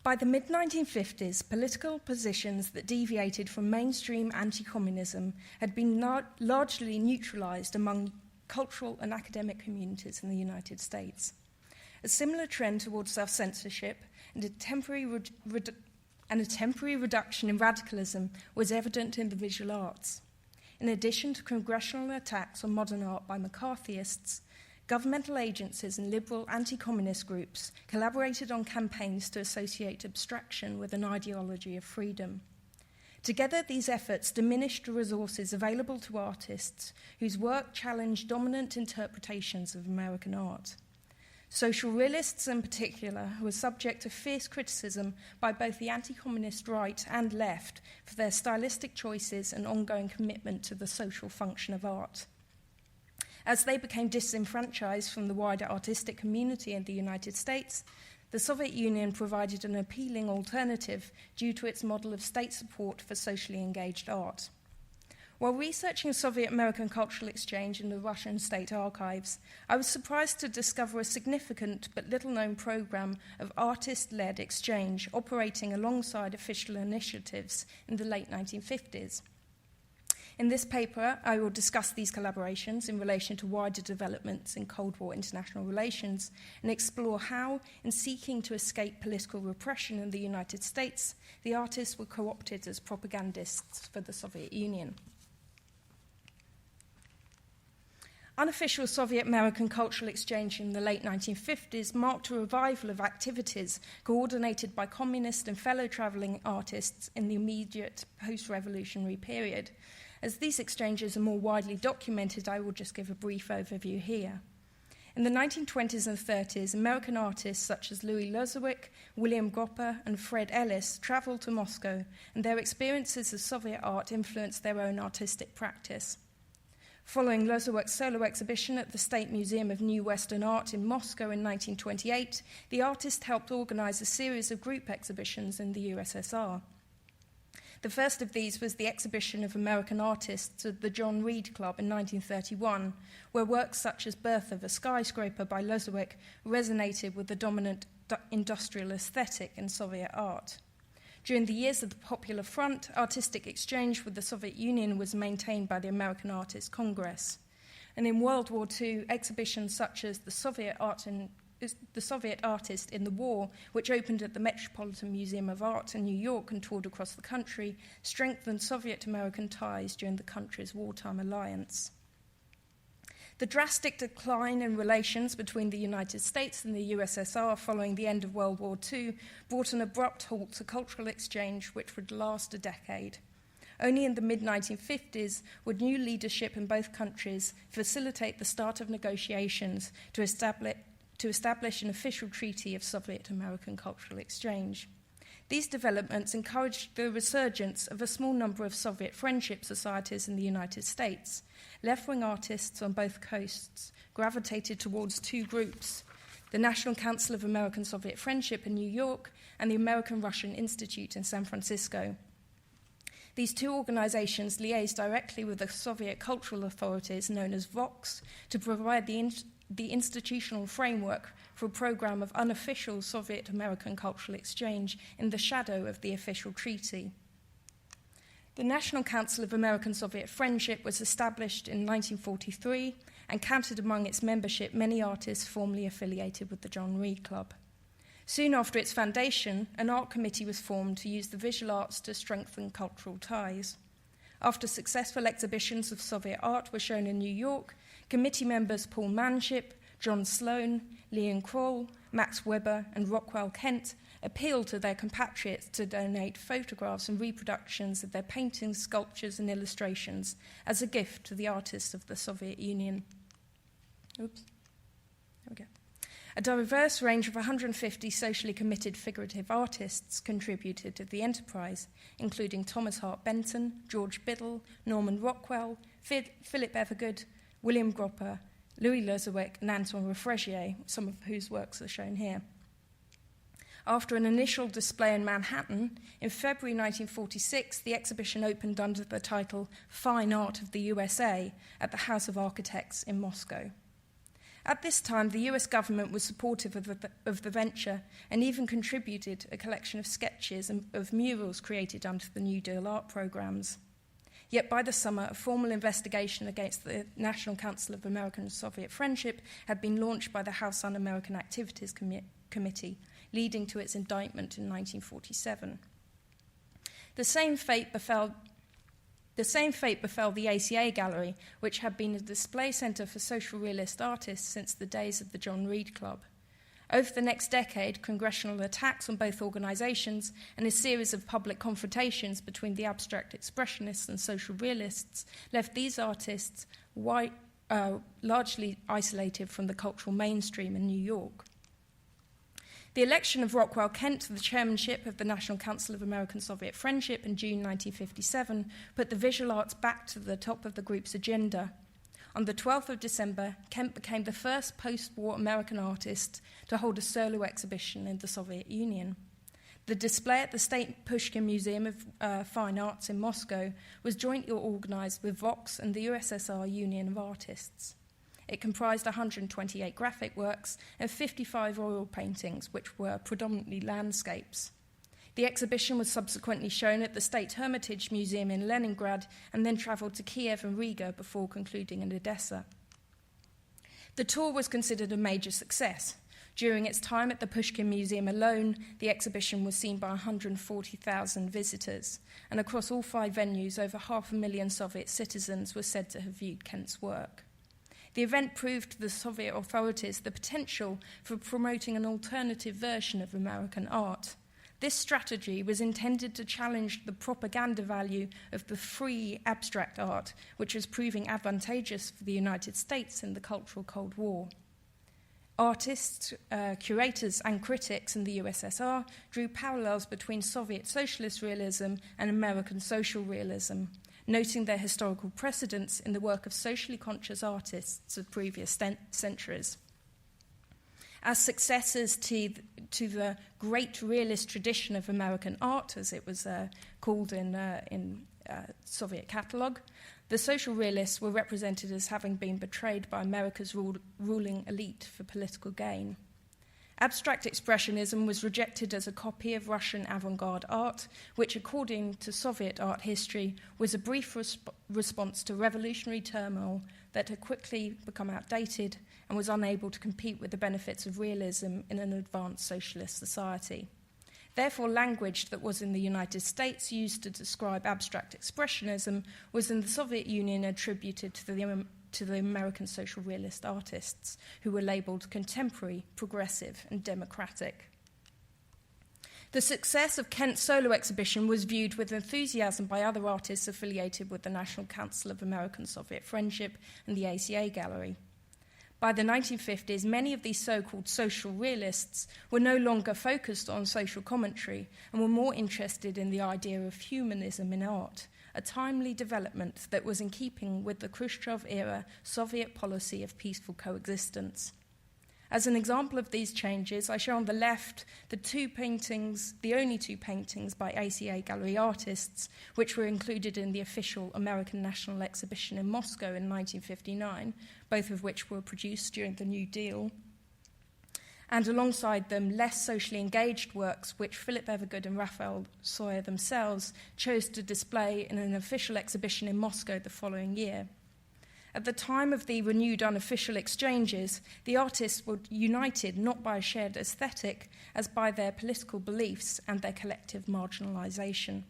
By the mid-1950s, political positions that deviated from mainstream anti-communism had been largely neutralized among cultural and academic communities in the United States. A similar trend towards self-censorship and a temporary reduction in radicalism was evident in the visual arts. In addition to congressional attacks on modern art by McCarthyists, governmental agencies and liberal anti-communist groups collaborated on campaigns to associate abstraction with an ideology of freedom. Together, these efforts diminished the resources available to artists whose work challenged dominant interpretations of American art. Social realists, in particular, were subject to fierce criticism by both the anti-communist right and left for their stylistic choices and ongoing commitment to the social function of art. As they became disenfranchised from the wider artistic community in the United States, the Soviet Union provided an appealing alternative due to its model of state support for socially engaged art. While researching Soviet American cultural exchange in the Russian state archives, I was surprised to discover a significant but little-known program of artist-led exchange operating alongside official initiatives in the late 1950s. In this paper, I will discuss these collaborations in relation to wider developments in Cold War international relations and explore how, in seeking to escape political repression in the United States, the artists were co-opted as propagandists for the Soviet Union. Unofficial Soviet-American cultural exchange in the late 1950s marked a revival of activities coordinated by communist and fellow travelling artists in the immediate post-revolutionary period. As these exchanges are more widely documented, I will just give a brief overview here. In the 1920s and 30s, American artists such as Louis Lozowick, William Gropper, and Fred Ellis travelled to Moscow, and their experiences of Soviet art influenced their own artistic practice. Following Lozowick's solo exhibition at the State Museum of New Western Art in Moscow in 1928, the artist helped organize a series of group exhibitions in the USSR. The first of these was the exhibition of American artists at the John Reed Club in 1931, where works such as Birth of a Skyscraper by Lozowick resonated with the dominant industrial aesthetic in Soviet art. During the years of the Popular Front, artistic exchange with the Soviet Union was maintained by the American Artists Congress. And in World War II, exhibitions such as the Soviet Artist in the War, which opened at the Metropolitan Museum of Art in New York and toured across the country, strengthened Soviet-American ties during the country's wartime alliance. The drastic decline in relations between the United States and the USSR following the end of World War II brought an abrupt halt to cultural exchange which would last a decade. Only in the mid-1950s would new leadership in both countries facilitate the start of negotiations to establish an official treaty of Soviet-American cultural exchange. These developments encouraged the resurgence of a small number of Soviet friendship societies in the United States. Left-wing artists on both coasts gravitated towards two groups, the National Council of American-Soviet Friendship in New York and the American-Russian Institute in San Francisco. These two organizations liaised directly with the Soviet cultural authorities known as VOX to provide the institutional framework for a program of unofficial Soviet-American cultural exchange in the shadow of the official treaty. The National Council of American-Soviet Friendship was established in 1943 and counted among its membership many artists formerly affiliated with the John Reed Club. Soon after its foundation, an art committee was formed to use the visual arts to strengthen cultural ties. After successful exhibitions of Soviet art were shown in New York, committee members Paul Manship, John Sloan, Leon Kroll, Max Weber, and Rockwell Kent appealed to their compatriots to donate photographs and reproductions of their paintings, sculptures, and illustrations as a gift to the artists of the Soviet Union. There we go. A diverse range of 150 socially committed figurative artists contributed to the enterprise, including Thomas Hart Benton, George Biddle, Norman Rockwell, Philip Evergood, William Gropper, Louis Lozowick, and Anton Refregier, some of whose works are shown here. After an initial display in Manhattan, in February 1946, the exhibition opened under the title Fine Art of the USA at the House of Architects in Moscow. At this time, the US government was supportive of the venture and even contributed a collection of sketches and of murals created under the New Deal art programs. Yet by the summer, a formal investigation against the National Council of American and Soviet Friendship had been launched by the House Un-American Activities Committee, leading to its indictment in 1947. The same fate befell the ACA Gallery, which had been a display centre for social realist artists since the days of the John Reed Club. Over the next decade, congressional attacks on both organisations and a series of public confrontations between the abstract expressionists and social realists left these artists largely isolated from the cultural mainstream in New York. The election of Rockwell Kent to the chairmanship of the National Council of American-Soviet Friendship in June 1957 put the visual arts back to the top of the group's agenda. On the 12th of December, Kent became the first post-war American artist to hold a solo exhibition in the Soviet Union. The display at the State Pushkin Museum of Fine Arts in Moscow was jointly organised with Vox and the USSR Union of Artists. It comprised 128 graphic works and 55 oil paintings, which were predominantly landscapes. The exhibition was subsequently shown at the State Hermitage Museum in Leningrad and then travelled to Kiev and Riga before concluding in Odessa. The tour was considered a major success. During its time at the Pushkin Museum alone, the exhibition was seen by 140,000 visitors, and across all 5 venues, over 500,000 Soviet citizens were said to have viewed Kent's work. The event proved to the Soviet authorities the potential for promoting an alternative version of American art. This strategy was intended to challenge the propaganda value of the free abstract art, which was proving advantageous for the United States in the cultural Cold War. Artists, curators, and critics in the USSR drew parallels between Soviet socialist realism and American social realism, noting their historical precedents in the work of socially conscious artists of previous centuries. As successors to the great realist tradition of American art, as it was called in Soviet catalogue, the social realists were represented as having been betrayed by America's ruling elite for political gain. Abstract expressionism was rejected as a copy of Russian avant-garde art, which, according to Soviet art history, was a brief response to revolutionary turmoil that had quickly become outdated and was unable to compete with the benefits of realism in an advanced socialist society. Therefore, language that was in the United States used to describe abstract expressionism was in the Soviet Union attributed to the American social realist artists, who were labelled contemporary, progressive, and democratic. The success of Kent's solo exhibition was viewed with enthusiasm by other artists affiliated with the National Council of American-Soviet Friendship and the ACA Gallery. By the 1950s, many of these so-called social realists were no longer focused on social commentary and were more interested in the idea of humanism in art, a timely development that was in keeping with the Khrushchev-era Soviet policy of peaceful coexistence. As an example of these changes, I show on the left the only two paintings by ACA Gallery artists, which were included in the official American National Exhibition in Moscow in 1959, both of which were produced during the New Deal. And alongside them, less socially engaged works, which Philip Evergood and Raphael Sawyer themselves chose to display in an official exhibition in Moscow the following year. At the time of the renewed unofficial exchanges, the artists were united not by a shared aesthetic, as by their political beliefs and their collective marginalisation.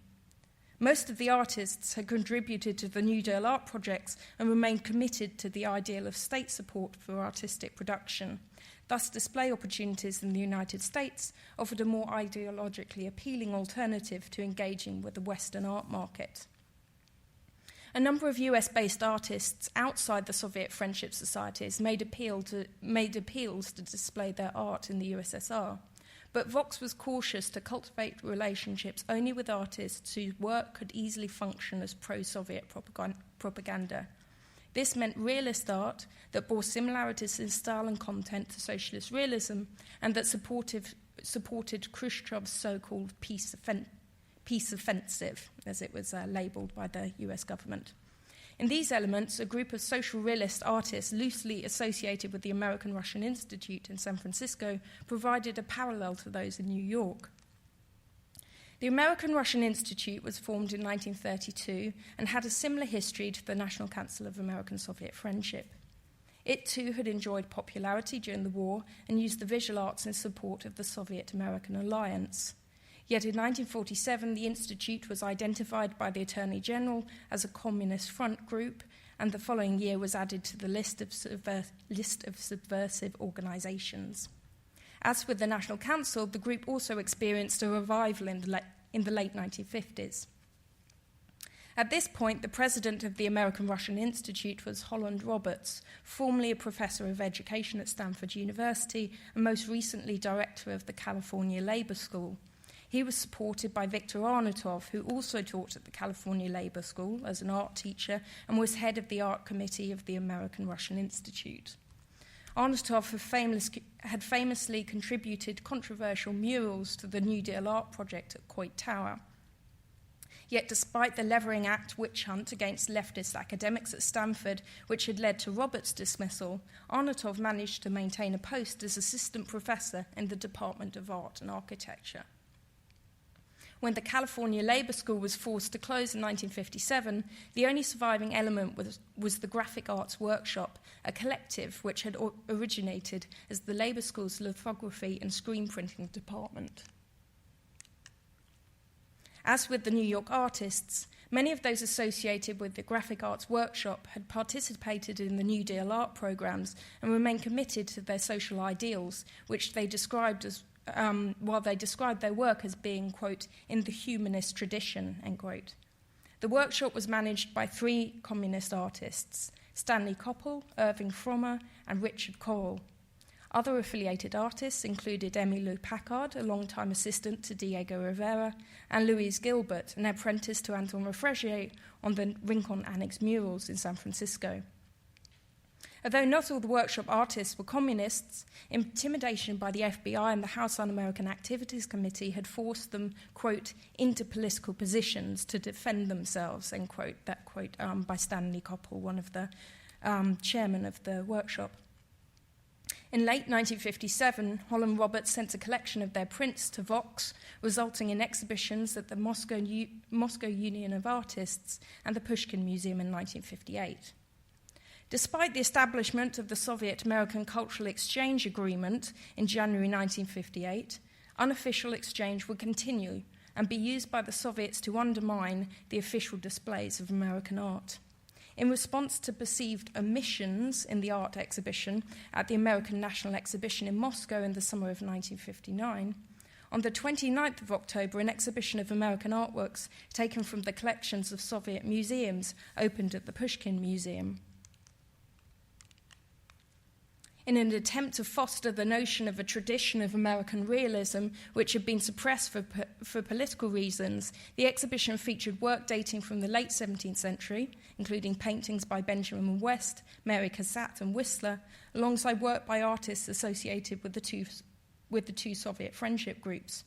Most of the artists had contributed to the New Deal art projects and remained committed to the ideal of state support for artistic production. Thus, display opportunities in the United States offered a more ideologically appealing alternative to engaging with the Western art market. A number of US-based artists outside the Soviet friendship societies made appeals to display their art in the USSR, but Vox was cautious to cultivate relationships only with artists whose work could easily function as pro-Soviet propaganda. This meant realist art that bore similarities in style and content to socialist realism and that supported Khrushchev's so-called peace offensive, as it was labelled by the US government. In these elements, a group of social realist artists loosely associated with the American-Russian Institute in San Francisco provided a parallel to those in New York. The American-Russian Institute was formed in 1932 and had a similar history to the National Council of American-Soviet Friendship. It too had enjoyed popularity during the war and used the visual arts in support of the Soviet-American alliance. Yet in 1947, the Institute was identified by the Attorney General as a Communist front group, and the following year was added to the list of subversive organizations. As with the National Council, the group also experienced a revival in the late 1950s. At this point, the president of the American-Russian Institute was Holland Roberts, formerly a professor of education at Stanford University and most recently director of the California Labor School. He was supported by Viktor Arnotov, who also taught at the California Labor School as an art teacher and was head of the art committee of the American-Russian Institute. Arnotov had famously contributed controversial murals to the New Deal art project at Coit Tower. Yet despite the Levering Act witch hunt against leftist academics at Stanford, which had led to Roberts' dismissal, Arnotov managed to maintain a post as assistant professor in the Department of Art and Architecture. When the California Labor School was forced to close in 1957, the only surviving element was the Graphic Arts Workshop, a collective which had originated as the Labor School's lithography and screen printing department. As with the New York artists, many of those associated with the Graphic Arts Workshop had participated in the New Deal art programs and remained committed to their social ideals, which they described as while they described their work as being, quote, in the humanist tradition, end quote. The workshop was managed by three communist artists, Stanley Koppel, Irving Frommer, and Richard Correll. Other affiliated artists included Emilio Packard, a longtime assistant to Diego Rivera, and Louise Gilbert, an apprentice to Anton Refregier on the Rincon Annex murals in San Francisco. Although not all the workshop artists were communists, intimidation by the FBI and the House Un-American Activities Committee had forced them, quote, into political positions to defend themselves, end quote, that quote by Stanley Koppel, one of the chairmen of the workshop. In late 1957, Holland Roberts sent a collection of their prints to Vox, resulting in exhibitions at the Moscow Union of Artists and the Pushkin Museum in 1958. Despite the establishment of the Soviet-American Cultural Exchange Agreement in January 1958, unofficial exchange would continue and be used by the Soviets to undermine the official displays of American art. In response to perceived omissions in the art exhibition at the American National Exhibition in Moscow in the summer of 1959, on the 29th of October, an exhibition of American artworks taken from the collections of Soviet museums opened at the Pushkin Museum. In an attempt to foster the notion of a tradition of American realism, which had been suppressed for political reasons, the exhibition featured work dating from the late 17th century, including paintings by Benjamin West, Mary Cassatt, and Whistler, alongside work by artists associated with the two Soviet friendship groups.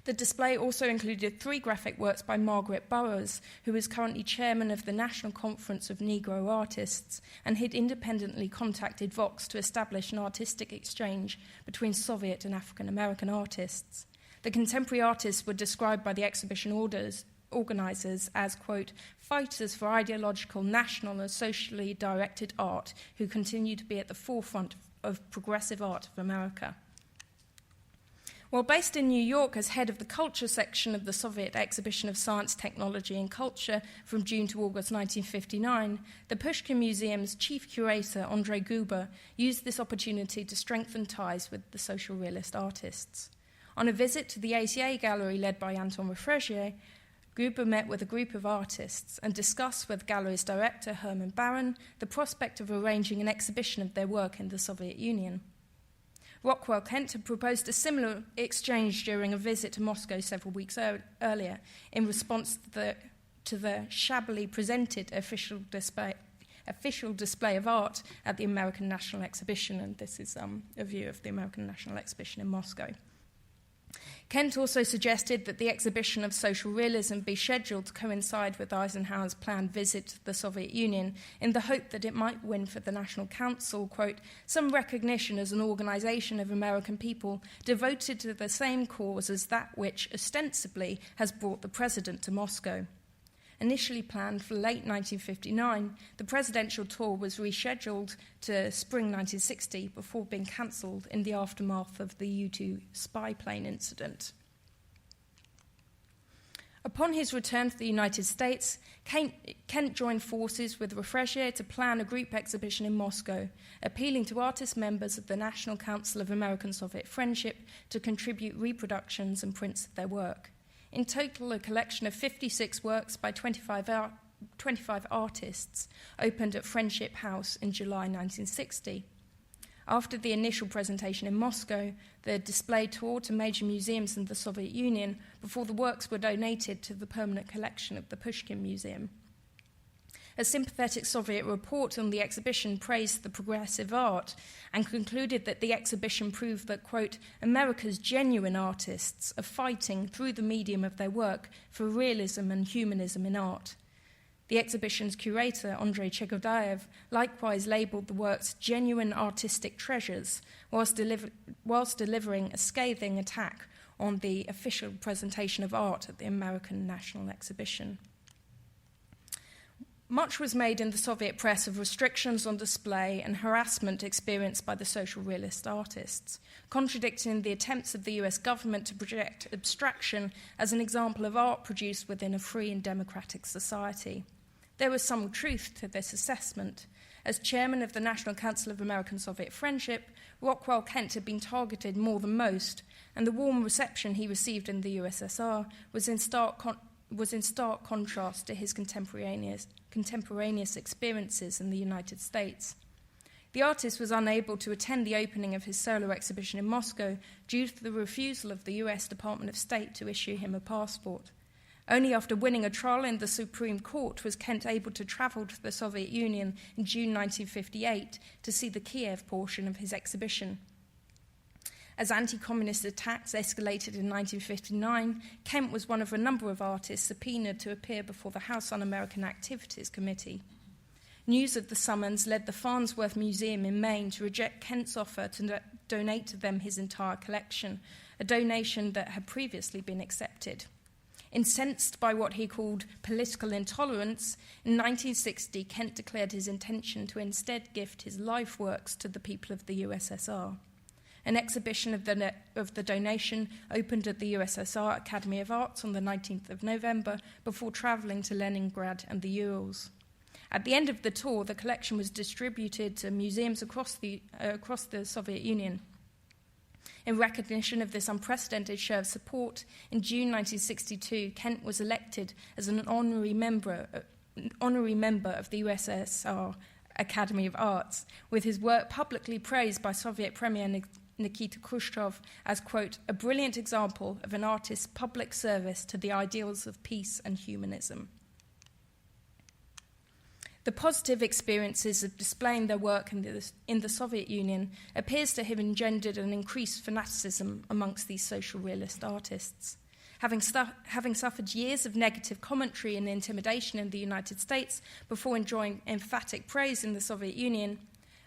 The display also included three graphic works by Margaret Burroughs, who is currently chairman of the National Conference of Negro Artists, and had independently contacted Vox to establish an artistic exchange between Soviet and African American artists. The contemporary artists were described by the exhibition organizers as, quote, fighters for ideological, national, and socially directed art who continue to be at the forefront of progressive art of America. While based in New York as head of the culture section of the Soviet Exhibition of Science, Technology and Culture from June to August 1959, the Pushkin Museum's chief curator, Andrei Guber, used this opportunity to strengthen ties with the social realist artists. On a visit to the ACA gallery led by Anton Refregier, Guber met with a group of artists and discussed with the gallery's director, Herman Baron, the prospect of arranging an exhibition of their work in the Soviet Union. Rockwell Kent had proposed a similar exchange during a visit to Moscow several weeks earlier in response to the shabbily presented official display of art at the American National Exhibition, and this is a view of the American National Exhibition in Moscow. Kent also suggested that the exhibition of social realism be scheduled to coincide with Eisenhower's planned visit to the Soviet Union in the hope that it might win for the National Council, quote, some recognition as an organisation of American people devoted to the same cause as that which ostensibly has brought the president to Moscow. Initially planned for late 1959, the presidential tour was rescheduled to spring 1960 before being cancelled in the aftermath of the U-2 spy plane incident. Upon his return to the United States, Kent joined forces with Refreshier to plan a group exhibition in Moscow, appealing to artist members of the National Council of American-Soviet Friendship to contribute reproductions and prints of their work. In total, a collection of 56 works by 25 artists opened at Friendship House in July 1960. After the initial presentation in Moscow, the display toured to major museums in the Soviet Union before the works were donated to the permanent collection of the Pushkin Museum. A sympathetic Soviet report on the exhibition praised the progressive art and concluded that the exhibition proved that, quote, America's genuine artists are fighting through the medium of their work for realism and humanism in art. The exhibition's curator, Andrei Chegodayev, likewise labelled the works genuine artistic treasures whilst delivering a scathing attack on the official presentation of art at the American National Exhibition. Much was made in the Soviet press of restrictions on display and harassment experienced by the social realist artists, contradicting the attempts of the US government to project abstraction as an example of art produced within a free and democratic society. There was some truth to this assessment. As chairman of the National Council of American-Soviet Friendship, Rockwell Kent had been targeted more than most, and the warm reception he received in the USSR was in stark contrast to his contemporaneous experiences in the United States. The artist was unable to attend the opening of his solo exhibition in Moscow due to the refusal of the US Department of State to issue him a passport. Only after winning a trial in the Supreme Court was Kent able to travel to the Soviet Union in June 1958 to see the Kiev portion of his exhibition. As anti-communist attacks escalated in 1959, Kent was one of a number of artists subpoenaed to appear before the House Un-American Activities Committee. News of the summons led the Farnsworth Museum in Maine to reject Kent's offer to donate to them his entire collection, a donation that had previously been accepted. Incensed by what he called political intolerance, in 1960 Kent declared his intention to instead gift his life works to the people of the USSR. An exhibition of the donation opened at the USSR Academy of Arts on the 19th of November before travelling to Leningrad and the Urals. At the end of the tour, the collection was distributed to museums across the Soviet Union. In recognition of this unprecedented show of support, in June 1962, Kent was elected as an honorary member of the USSR Academy of Arts, with his work publicly praised by Soviet Premier Nikita Khrushchev as, quote, a brilliant example of an artist's public service to the ideals of peace and humanism. The positive experiences of displaying their work in the Soviet Union appears to have engendered an increased fanaticism amongst these social realist artists. Having suffered years of negative commentary and intimidation in the United States before enjoying emphatic praise in the Soviet Union,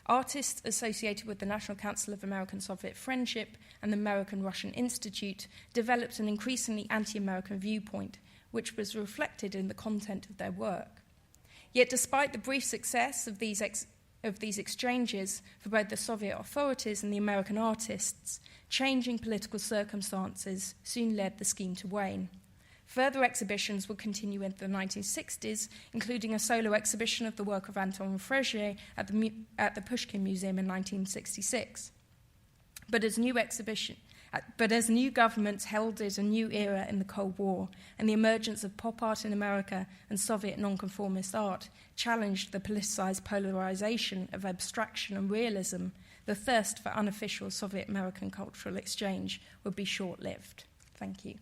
artists associated with the National Council of American-Soviet Friendship and the American-Russian Institute developed an increasingly anti-American viewpoint, which was reflected in the content of their work. Yet despite the brief success of these exchanges for both the Soviet authorities and the American artists, changing political circumstances soon led the scheme to wane. Further exhibitions would continue into the 1960s, including a solo exhibition of the work of Anton Refreshier at the Pushkin Museum in 1966. But as new governments heralded a new era in the Cold War, and the emergence of pop art in America and Soviet nonconformist art challenged the politicized polarization of abstraction and realism, the thirst for unofficial Soviet-American cultural exchange would be short-lived. Thank you.